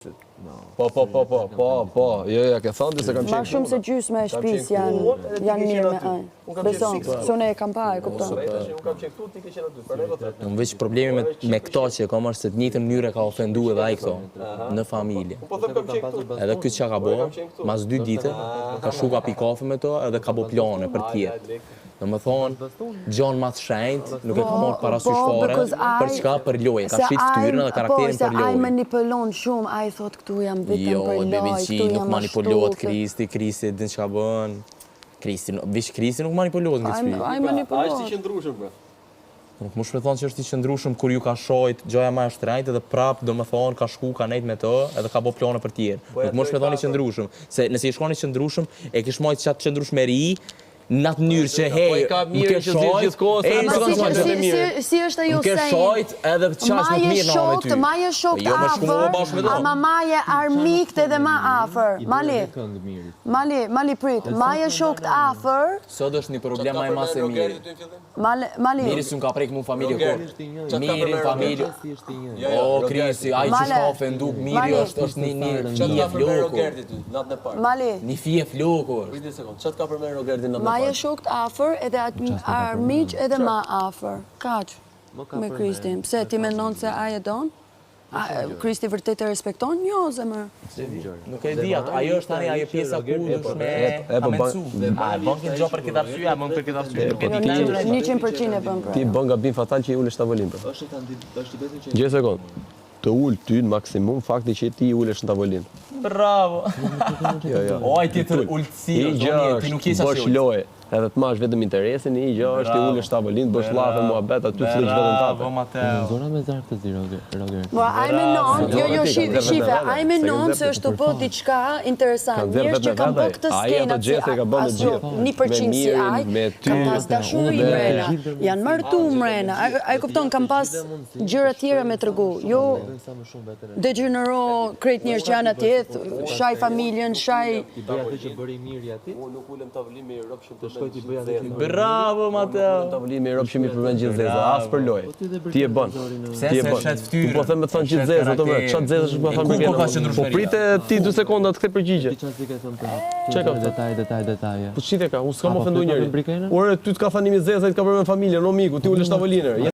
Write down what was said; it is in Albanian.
Po, jo, ke thënë se kam qenë. Ma shumë se gjysme e shtëpisë janë mirë me aj. Beson, sone e kam pa, e kupton. Unë kam qenë këtu, ti ke qenë aty. Për ne vetë. Në veç problemi me këto që kam është se të njëjtën mënyrë ka ofendu edhe ai këto në familje. Po them kam qenë këtu. Edhe këtë çka ka bë, mas 2 ditë ka shku ka pi kafe me to edhe ka bë plane për tjetë. Domethënë, Gjon mas shenjt, nuk e ka marrë parasysh fare për çka për lojë, ka shit fytyrën dhe karakterin për lojë. Po, se ai lojë. manipulon shumë, ai thot këtu jam vetëm Jo, për lojë, bebeqi, nuk manipulohet Kristi din çka bën. Kristi nuk manipulohet nga çfarë. Ai manipulohet. Ai është i qëndrueshëm pra. Nuk mund të thonë që është i qëndrueshëm kur ju ka shojt gjoja më e shtrenjtë edhe prap domethënë ka shku ka nejt me të edhe ka bë plane për tjerë. Nuk mund të thonë i qëndrueshëm, se nëse i shkon i qëndrueshëm e kish marrë çat qëndrueshmëri në atë mënyrë që hey, nuk e shojt, si është ajo nuk e shojt edhe qash nuk mirë në me ty. Maje shokt afër, ama maje armikt edhe ma afër. Mali prit, maje shokt afër. Sot është një problem më mas e mirë. Mali. Miri s'un ka prek mu familje kur. Miri në familje. O, Kristi, ai që shka ofendu, Miri është një fije flokur. Mali. Një fije flokur. Prit një sekond, çat ka për me Rogertin në Maje shokt afër edhe armiq edhe ma afër. Kaq me Kristin. Pse ti mendon se ai e don? Kristi vërtet e respekton? Jo, zemër. Nuk e di ato. Ajo është tani ajo pjesa ku dush me mencu. A bën këtë gjë për këtë arsye, a bën për këtë arsye? Nuk e di. 100% e bën për. Ti bën gabim fatal që i ulesh tavolinë. Është i betë që. Gjë sekond. Të ul ty në maksimum fakti që ti i ulesh në tavolinë. Bravo. Jo. O, ai tjetër ultësi, ti nuk je sa bosh lojë. Edhe të mash vetëm interesin, një gjë është ti ulesh tavolinë, bësh llafe muhabet aty fliq vetëm tatë. Zona me zarf të zi, Roger. Po ai menon, jo shife, ai menon se është të bë diçka interesante. Njerëz që kanë bërë këtë skenë, ka bën të gjithë. 1% si ai, kanë pas dashuri mrena, janë martu mrena. Ai kupton, kanë pas gjëra tjera me tregu. Jo degenerò krejt njerëz që janë atje, shaj familjen, shaj. Unë nuk ulem tavolinë me rob shumë. Bravo, Mateo. Tavolinë me rob shumë përmend gjithë zeza, as për lojë. Ti e bën. Pse se shet fytyrën? Po them të thon gjithë zeza ato më. Çfarë zeza është me familjen? Po prite ti 2 sekonda të kthe përgjigje. Çka ka detaje. Po çite ka, unë s'kam ofenduar njëri. Ore ty të ka thënë mi zeza, të ka bërë me familjen, o miku, ti ulesh tavolinër.